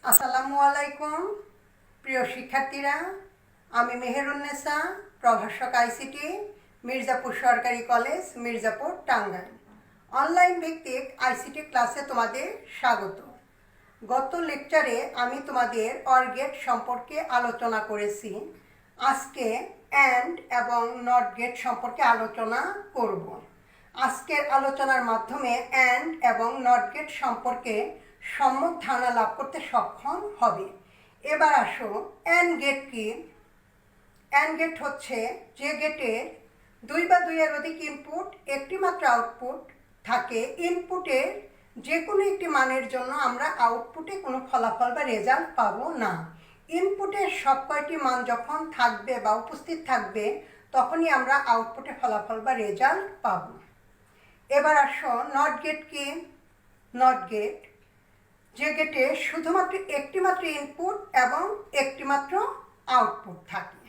আসসালামু আলাইকুম প্রিয় শিক্ষার্থীরা, আমি মেহেরুন্নেসা, প্রভাষক আইসিটি, মির্জাপুর সরকারি কলেজ, মির্জাপুর, টাঙ্গাইল। অনলাইন ভিত্তিক আইসিটি ক্লাসে তোমাদের স্বাগত। গত লেকচারে আমি তোমাদের অর গেট সম্পর্কে আলোচনা করেছি। আজকে অ্যান্ড এবং নট গেট সম্পর্কে আলোচনা করব। আজকের আলোচনার মাধ্যমে অ্যান্ড এবং নট গেট সম্পর্কে সম্যক ধারণা লাভ করতে সক্ষম হবে। এবার আসো, অ্যান্ড গেট কি? অ্যান্ড গেট হচ্ছে যে গেটে দুই বা দুইয়ের অধিক ইনপুট, একটি মাত্র আউটপুট থাকে। ইনপুটের যে কোনো একটি মানের জন্য আমরা আউটপুটে কোনো ফলাফল বা রেজাল্ট পাবো না। ইনপুটের সব কয়টি মান যখন থাকবে বা উপস্থিত থাকবে, তখনই আমরা আউটপুটে ফলাফল বা রেজাল্ট পাবো। এবার আসো, নট গেট কি? নট গেট যে গেটে শুধুমাত্র একটি মাত্র ইনপুট এবং একটি মাত্র আউটপুট থাকে,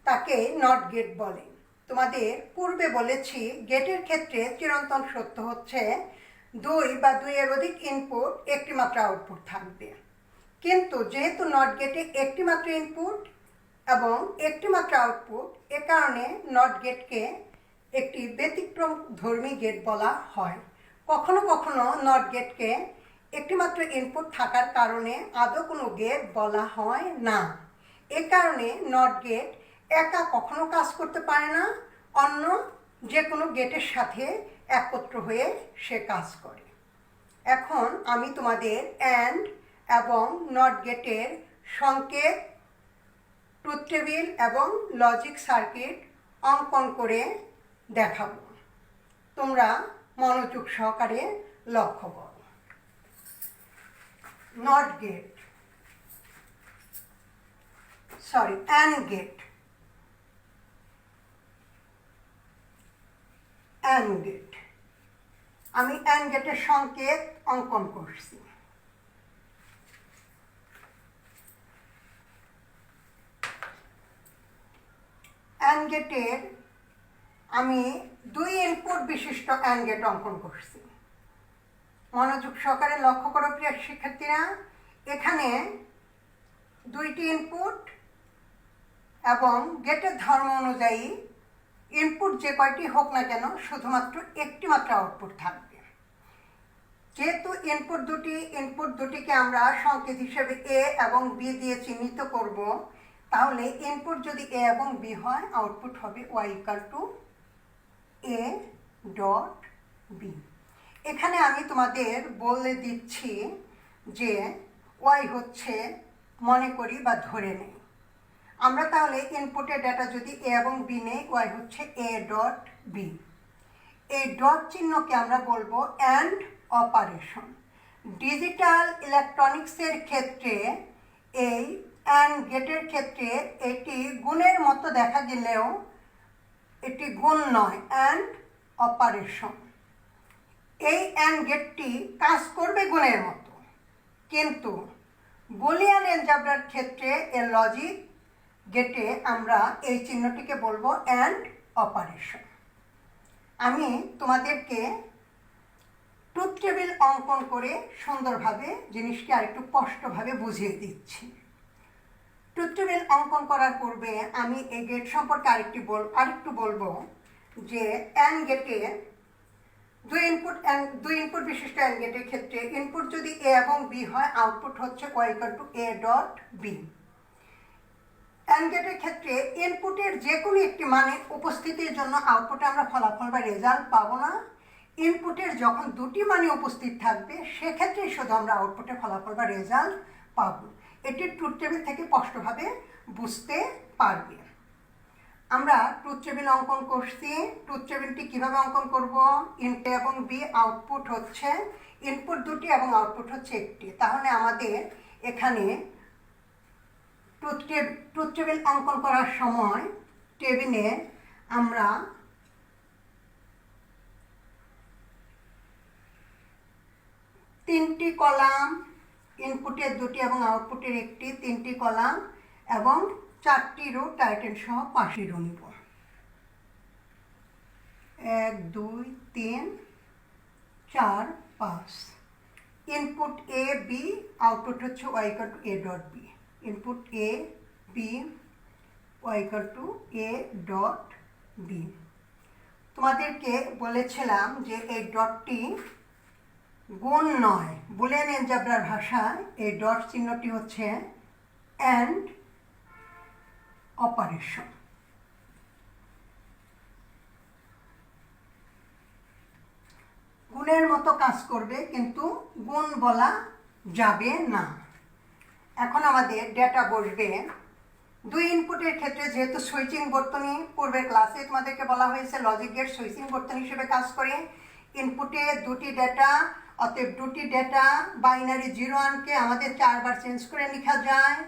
তাকে নট গেট বলে। তোমাদের পূর্বে বলেছি, গেটের ক্ষেত্রে চিরন্তন সত্য হচ্ছে দুই বা দুইয়ের অধিক ইনপুট, একটি মাত্র আউটপুট থাকবে। কিন্তু যেহেতু নট গেটে একটি মাত্র ইনপুট এবং একটি মাত্র আউটপুট, এ কারণে নট গেটকে একটি ব্যতিক্রম ধর্মী গেট বলা হয়। কখনো কখনো নট গেটকে একটি মাত্র ইনপুট থাকার কারণে আদৌ কোনো গেট বলা হয় না। এ কারণে নট গেট একা কখনো কাজ করতে পারে না, অন্য যে কোনো গেটের সাথে একত্র হয়ে সে কাজ করে। এখন আমি তোমাদের অ্যান্ড এবং নট গেটের সংকেত, ট্রুথ টেবিল এবং লজিক সার্কিট অঙ্কন করে দেখাবো। তোমরা মনোযোগ সহকারে লক্ষ্য করো। Not gate, sorry, and gate. And gate, আমি অ্যান্ড গেটের সংকেত অঙ্কন করছি। অ্যান্ড গেটের আমি দুই ইনপুট বিশিষ্ট অ্যান্ড গেট অঙ্কন করছি। মনোযোগ সহকারে লক্ষ্য করো প্রিয় শিক্ষার্থীরা, এখানে দুইটি ইনপুট এবং গেটের ধর্ম অনুযায়ী ইনপুট যে কয়টি হোক না কেন, শুধুমাত্র একটি মাত্র আউটপুট থাকবে। যেহেতু ইনপুট দুটিকে আমরা সংকেত হিসেবে এ এবং বি দিয়ে চিহ্নিত করব, তাহলে ইনপুট যদি এ এবং বি হয়, আউটপুট হবে Y equal to A dot B. এখানে আমি তোমাদের বলে দিচ্ছি যে ওয়াই হচ্ছে, মনে করি বা ধরে নেই আমরা, তাহলে ইনপুটের ডেটা যদি এ এবং বি নেই, ওয়াই হচ্ছে এ ডট বি। এই ডট চিহ্নকে আমরা বলবো অ্যান্ড অপারেশন। ডিজিটাল ইলেকট্রনিক্সের ক্ষেত্রে এই অ্যান্ড গেটের ক্ষেত্রে এটি গুণের মতো দেখা গেলেও এটি গুণ নয়, অ্যান্ড অপারেশন। এই অ্যান্ড গেটটি কাজ করবে গুণের মতো, কিন্তু বুলিয়ান এলজেব্রার ক্ষেত্রে এর লজিক গেটে আমরা এই চিহ্নটিকে বলবো অ্যান্ড অপারেশন। আমি তোমাদেরকে ট্রুথ টেবিল অঙ্কন করে সুন্দরভাবে জিনিসটি আরেকটু স্পষ্টভাবে বুঝিয়ে দিচ্ছি। ট্রুথ টেবিল অঙ্কন করার পূর্বে আমি এই গেট সম্পর্কে আরেকটু বলবো যে অ্যান্ড গেটে দুই ইনপুট বিশিষ্ট অ্যান্ড গেটের ক্ষেত্রে ইনপুট যদি এ এবং বি হয়, আউটপুট হচ্ছে Y equal to A dot B. And গেটের ক্ষেত্রে ইনপুটের যে কোনো একটি মানের উপস্থিতির জন্য আউটপুটে আমরা ফলাফল বা রেজাল্ট পাবো না। ইনপুটের যখন দুটি মানে উপস্থিত থাকবে, সেক্ষেত্রে শুধু আমরা আউটপুটে ফলাফল বা রেজাল্ট পাবো। এটি ট্রুথ টেবিল থেকে স্পষ্টভাবে বুঝতে পারবে। আমরা ট্রুথ টেবিল অঙ্কন করছি। ট্রুথ টেবিলটি কীভাবে অঙ্কন করব? ইনপুট এবং বি, আউটপুট হচ্ছে ইনপুট দুটি এবং আউটপুট হচ্ছে একটি। তাহলে আমাদের এখানে ট্রুথ টেবিল অঙ্কন করার সময় টেবিলে আমরা তিনটি কলাম, ইনপুটের দুটি এবং আউটপুটের একটি, তিনটি কলাম এবং চারটি রো টাইটেল সহ 5টি রো নিব। 1 2 3 4 5 ইনপুট এ বি, আউটপুট হচ্ছে Y equal to A dot B. Input A B, Y equal to A dot B. তোমাদেরকে বলেছিলাম যে এই ডটটি গুণ নয়, বুলিয়ান এলজেব্রার ভাষায় এই ডট চিহ্নটি হচ্ছে অ্যান্ড অপারেশন। গুণের মতো কাজ করবে কিন্তু গুণ বলা যাবে না। এখন আমাদের ডেটা বসবে। দুই ইনপুটের ক্ষেত্রে যেহেতু সুইচিং বর্তনী পূর্বের ক্লাসে তোমাদেরকে বলা হয়েছে লজিক গেট সুইচিং বর্তনী হিসেবে কাজ করে। ইনপুটে দুটি ডেটা, অতএব দুটি ডেটা বাইনারি 0-1কে আমাদের 4বার চেঞ্জ করে লেখা যায়।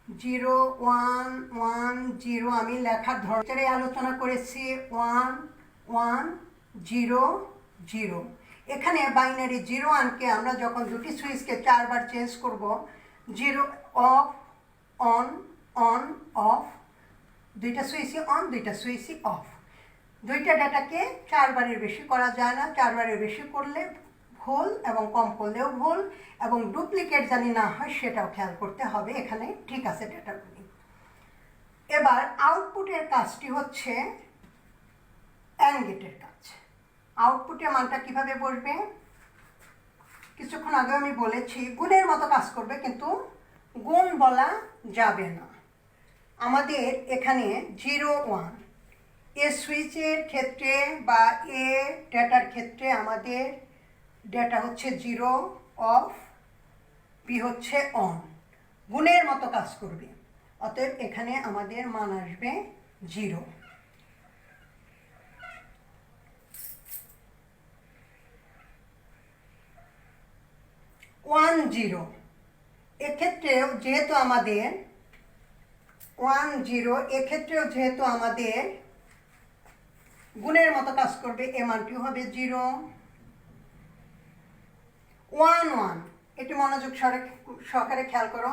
0 1 1 0 আমি লেখার ধরনের আলোচনা করেছি 1 1 0 0। এখানে বাইনারি 0-1কে আমরা যখন দুটি সুইচকে 4বার চেঞ্জ করব, 0 অফ অন অন অফ, দুইটা সুইচই অন দুইটা সুইচই অফ। দুইটা ডেটাকে 4বারের বেশি করা যায় না, 4বারের বেশি করলে ভুল এবং কম করলেও ভুল, এবং ডুপ্লিকেট জানি না হয় সেটাও খেয়াল করতে হবে। এখানে ঠিক আছে ডেটাগুলি। এবার আউটপুটের কাজটি হচ্ছে অ্যান্ড গেটের কাজ। আউটপুটের মানটা কিভাবে বসবে? কিছুক্ষণ আগে আমি বলেছি গুণের মতো কাজ করবে কিন্তু গুণ বলা যাবে না। আমাদের এখানে 0 1 এ সুইচের ক্ষেত্রে বা এ ডেটার ক্ষেত্রে আমাদের ডেটা হচ্ছে 0 অফ, বি হচ্ছে অন, গুণের মতো কাজ করবে। অতএব এখানে আমাদের মান আসবে 0। ওয়ান 0 এক্ষেত্রেও যেহেতু আমাদের 1 0 এক্ষেত্রেও যেহেতু আমাদের গুণের মতো কাজ করবে, এ মানটিও হবে 0। 1 1 এটি মনোযোগ সহকারে খেয়াল করো।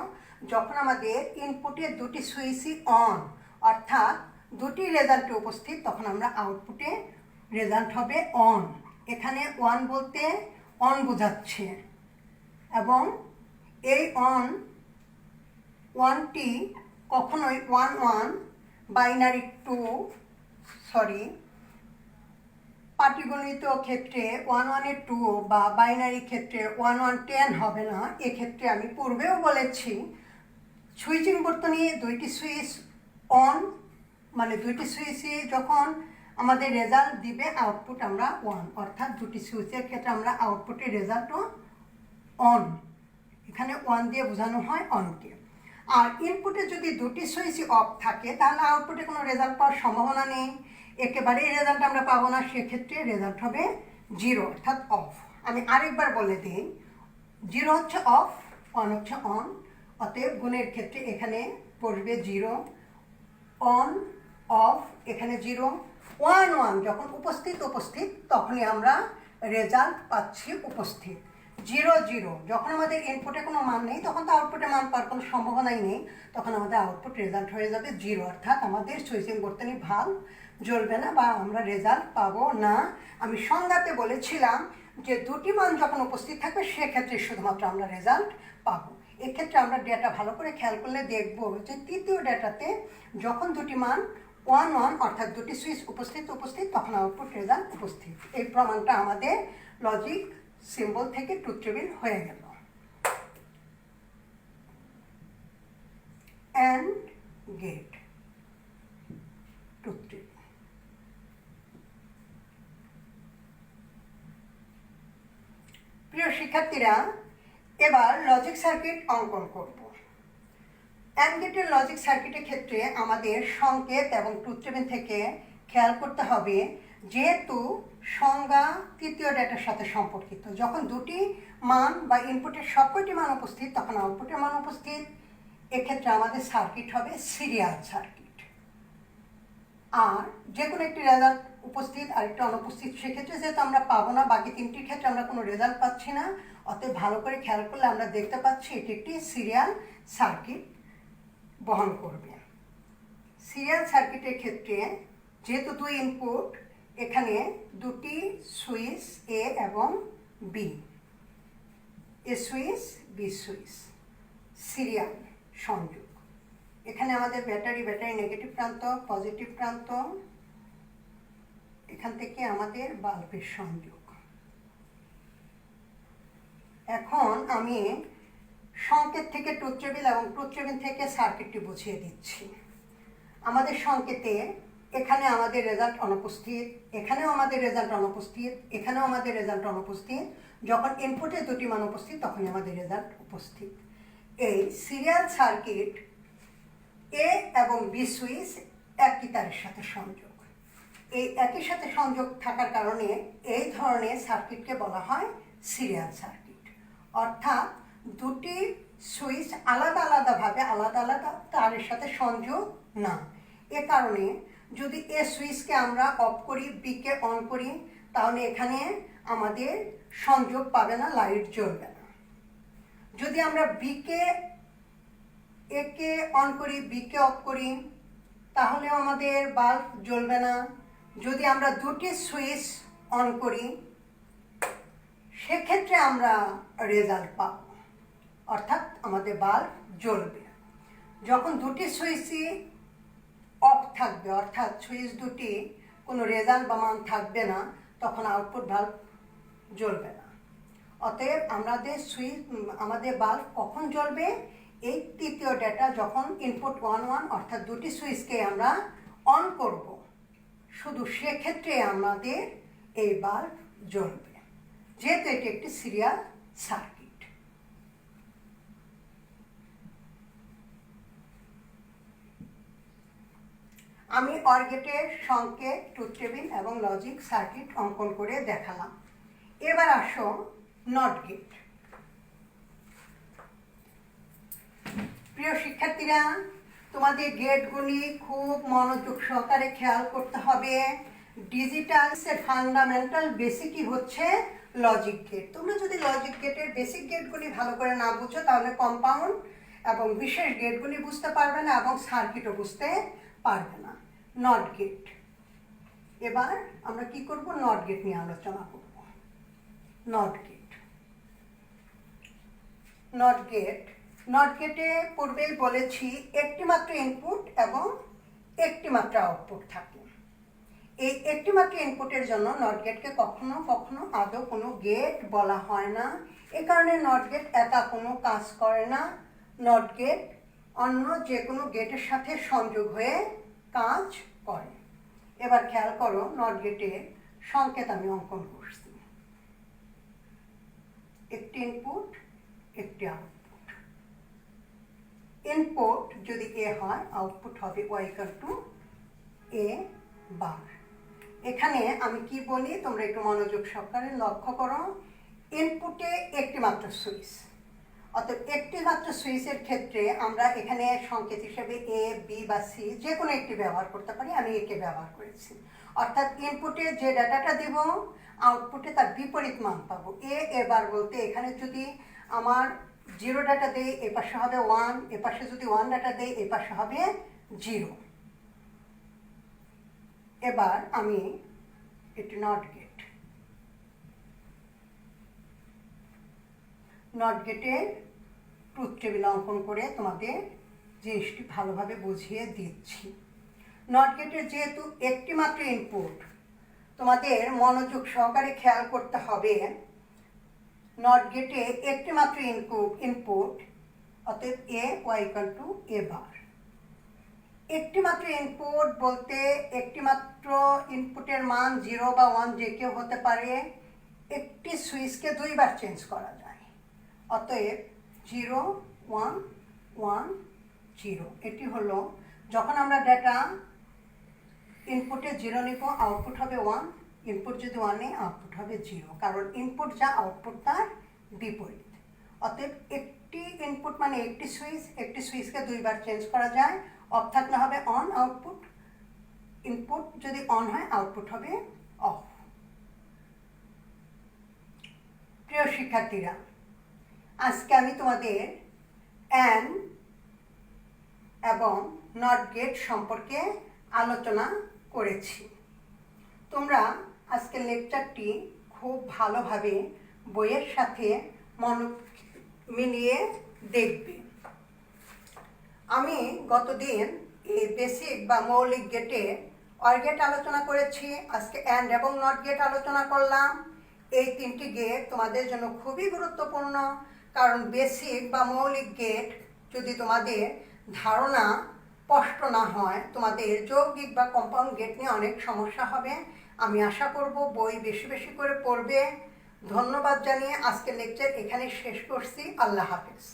যখন আমাদের ইনপুটে দুটি সুইচই অন, অর্থাৎ দুটি রেজাল্টে উপস্থিত, তখন আমরা আউটপুটে রেজাল্ট হবে অন। এখানে 1 বলতে অন বোঝাচ্ছে, এবং এই অন 1টি কখনোই 1 1 বাইনারি 2 পাটিগণিত ক্ষেত্রে 1 1 এর 2 বা বাইনারি ক্ষেত্রে 1 1 10 হবে না। এক্ষেত্রে আমি পূর্বেও বলেছি সুইচিং বর্তনী দুইটি সুইচ অন, মানে দুইটি সুইচই যখন আমাদের রেজাল্ট দিবে আউটপুট আমরা 1, অর্থাৎ দুটি সুইচের ক্ষেত্রে আমরা আউটপুটের রেজাল্টও অন, এখানে 1 দিয়ে বোঝানো হয় অনকে। আর ইনপুটে যদি দুটি সুইচই অফ থাকে তাহলে আউটপুটে কোনো রেজাল্ট পাওয়ার সম্ভাবনা নেই, একেবারেই রেজাল্ট আমরা পাবো না। সেক্ষেত্রে রেজাল্ট হবে 0 অর্থাৎ অফ। আমি আরেকবার বলে দিই, 0 হচ্ছে অফ, 1 হচ্ছে অন। অতএব গুণের ক্ষেত্রে এখানে পড়বে 0 অন অফ, এখানে 0 1 1 যখন উপস্থিত তখনই আমরা রেজাল্ট পাচ্ছি উপস্থিত। 0 0 যখন আমাদের ইনপুটে কোনো মান নেই তখন তো আউটপুটে মান পাওয়ার কোনো সম্ভাবনাই নেই, তখন আমাদের আউটপুট রেজাল্ট হয়ে যাবে 0, অর্থাৎ আমাদের সুইচিং বর্তনী ভাল্ব জ্বলবে না বা আমরা রেজাল্ট পাবো না। আমি সংজ্ঞাতে বলেছিলাম যে দুটি মান যখন উপস্থিত থাকবে সেক্ষেত্রে শুধুমাত্র আমরা রেজাল্ট পাবো। এক্ষেত্রে আমরা ডেটা ভালো করে খেয়াল করলে দেখব যে তৃতীয় ডেটাতে যখন দুটি মান 1 1 অর্থাৎ দুটি সুইচ উপস্থিত তখন আউটপুট রেজাল্ট উপস্থিত। এই প্রমাণটা আমাদের লজিক সিম্বল থেকে ট্রুথ টেবিল হয়ে গেল। And gate truth table. প্রিয় শিক্ষার্থীরা, এবার লজিক সার্কিট অঙ্কন করব। অ্যান্ড গেটের লজিক সার্কিটের ক্ষেত্রে আমাদের সংকেত এবং ট্রুথ টেবিল থেকে খেয়াল করতে হবে, যেহেতু সংজ্ঞা তৃতীয় ডেটার সাথে সম্পর্কিত, যখন দুটি মান বা ইনপুটের সবকটি মান উপস্থিত তখন আউটপুটের মান উপস্থিত। এক্ষেত্রে আমাদের সার্কিট হবে সিরিয়াল সার্কিট। আর যে কোনো একটি রেজাল্ট উপস্থিত আর একটা অনুপস্থিত, সেক্ষেত্রে যেহেতু আমরা পাবো না, বাকি তিনটির ক্ষেত্রে আমরা কোনো রেজাল্ট পাচ্ছি না, অতএব ভালো করে খেয়াল করলে আমরা দেখতে পাচ্ছি এটি একটি সিরিয়াল সার্কিট বহন করবে। সিরিয়াল সার্কিটের ক্ষেত্রে যেহেতু দুই ইনপুট, এখানে দুটি সুইচ এ এবং বি। এ সুইচ বি সুইচ সিরিয়াল সংযোগ। এখানে আমাদের ব্যাটারি নেগেটিভ প্রান্ত, পজিটিভ প্রান্ত, এখান থেকে আমাদের বাল্বের সংযোগ। এখন আমি সংকেত থেকে ট্রুথ টেবিল এবং ট্রুথ টেবিল থেকে সার্কিটটি বুঝিয়ে দিচ্ছি। আমাদের সংকেতে এখানে আমাদের রেজাল্ট অনুপস্থিত, এখানেও আমাদের রেজাল্ট অনুপস্থিত, এখানেও আমাদের রেজাল্ট অনুপস্থিত। যখন ইনপুটে দুটি মান উপস্থিত তখনই আমাদের রেজাল্ট উপস্থিত। এই সিরিয়াল সার্কিট এ এবং বি সুইচ একই তারের সাথে সংযোগ। এই একই সাথে সংযোগ থাকার কারণে এই ধরনের সার্কিটকে বলা হয় সিরিয়াল সার্কিট। অর্থাৎ দুটি সুইচ আলাদা আলাদা তারের সাথে সংযোগ না। এ কারণে যদি এ সুইচকে আমরা অফ করি, বিকে অন করি, তাহলে এখানে আমাদের সংযোগ পাবে না, লাইট জ্বলবে না। যদি আমরা একে অন করি, বিকে অফ করি, তাহলেও আমাদের বাল্ব জ্বলবে না। যদি আমরা দুটি সুইচ অন করি সেক্ষেত্রে আমরা রেজাল্ট পাব, অর্থাৎ আমাদের বাল্ব জ্বলবে। যখন দুটি সুইচই অফ থাকবে, অর্থাৎ সুইচ দুটি কোনো রেজাল্ট বা মান থাকবে না, তখন আউটপুট বাল্ব জ্বলবে না। অতএব আমাদের বাল্ব কখন জ্বলবে? এই তৃতীয় ডেটা যখন ইনপুট 1 1 অর্থাৎ দুটি সুইচকে আমরা অন করব, শুধু সেক্ষেত্রে আমাদের এই বাল্ব জ্বলবে, যেহেতু এটি একটি সিরিয়াল সার্কিট। আমি অর গেটের সংকেত, ট্রুথ টেবিল এবং লজিক সার্কিট অঙ্কন করে দেখালাম। এবার আসো নট গেট। প্রিয় শিক্ষার্থীরা, তোমাদের গেটগুলি খুব মনোযোগ সহকারে খেয়াল করতে হবে। ডিজিটালসের ফান্ডামেন্টাল বেসিকই হচ্ছে লজিক গেট। তোমরা যদি লজিক গেটের বেসিক গেটগুলি ভালো করে না বুঝো তাহলে কম্পাউন্ড এবং বিশেষ গেটগুলি বুঝতে পারবে না এবং সার্কিটও বুঝতে পারবে না। Not gate. এবার আমরা কি করব? নট গেট নিয়ে আলোচনা করব। Not get. নট গেটে পূর্বেই বলেছি একটি মাত্র ইনপুট এবং একটি মাত্র আউটপুট থাকে। এই একটি মাত্র ইনপুটের জন্য নট গেটকে কখনো আদৌ কোনো গেট বলা হয় না। এ কারণে নট গেট একা কোনো কাজ করে না। নট গেট অন্য যে কোনো গেটের সাথে সংযোগ হয়ে কাজ করে। এবার খেয়াল করো, নট গেটের সংকেত আমি অঙ্কন করছি। একটি ইনপুট, একটি আউটপুট। ইনপুট যদি এ হয়, আউটপুট হবে y = a বার। এখানে আমি কি বলি তোমরা একটু মনোযোগ সহকারে লক্ষ্য করো। ইনপুটে একটি মাত্র সুইচ, অর্থাৎ একটি মাত্র সুইচের ক্ষেত্রে আমরা এখানে সংকেত হিসেবে এ, বি বা সি যে কোনো একটি ব্যবহার করতে পারি। আমি একে ব্যবহার করেছি। অর্থাৎ ইনপুটে যে ডাটাটা দেব, আউটপুটে তার বিপরীত মান পাবো। এবার বলতে এখানে যদি আমার 0 ডাটা দেয়, এ পাশে হবে 1, এ পাশে যদি 1 ডাটা দেয়, এ পাশে হবে 0। এবার আমি এটি নট গেট। নট গেটের ট্রুথ টেবিল অঙ্কন করে তোমাদের জিনিসটি ভালোভাবে বুঝিয়ে দিচ্ছি। নট গেটের যেহেতু একটি মাত্র ইনপুট, তোমাদের মনোযোগ সহকারে খেয়াল করতে হবে। নট গেটে একটি মাত্র ইনপুট, অতএব y = a বার। একটি মাত্র ইনপুট বলতে একটি মাত্র ইনপুটের মান 0 বা 1 যে কেউ হতে পারে। একটি সুইচকে দুইবার চেঞ্জ করা যায়। অতএব 0 1 1 0। এটি হলো যখন আমরা ডেটা ইনপুটে 0 নিব, আউটপুট হবে 1। ইনপুট যদি 1 নেই, আউটপুট হবে 0, কারণ ইনপুট যা আউটপুট তার বিপরীত। অতএব একটি ইনপুট মানে একটি সুইচ, একটি সুইচকে দুইবার চেঞ্জ করা যায়। অফ থাকলে হবে অন আউটপুট, ইনপুট যদি অন হয় আউটপুট হবে অফ। প্রিয় শিক্ষার্থীরা, আজকে আমি তোমাদের অ্যান্ড এবং নট গেট সম্পর্কে আলোচনা করেছি। তোমরা আজকের লেকচারটি খুব ভালোভাবে বইয়ের সাথে মন মিলিয়ে দেখবে। আমি গতদিন এই বেসিক বা মৌলিক গেটে অর গেট আলোচনা করেছি, আজকে অ্যান্ড এবং নট গেট আলোচনা করলাম। এই তিনটি গেট তোমাদের জন্য খুবই গুরুত্বপূর্ণ, কারণ বেসিক বা মৌলিক গেট যদি তোমাদের ধারণা স্পষ্ট না হয়, তোমাদের যৌগিক বা কম্পাউন্ড গেট নিয়ে অনেক সমস্যা হবে। আমি আশা করব বই বেশি বেশি করে পড়বে। ধন্যবাদ জানিয়ে আজকের লেকচার এখানে শেষ করছি। আল্লাহ হাফেজ।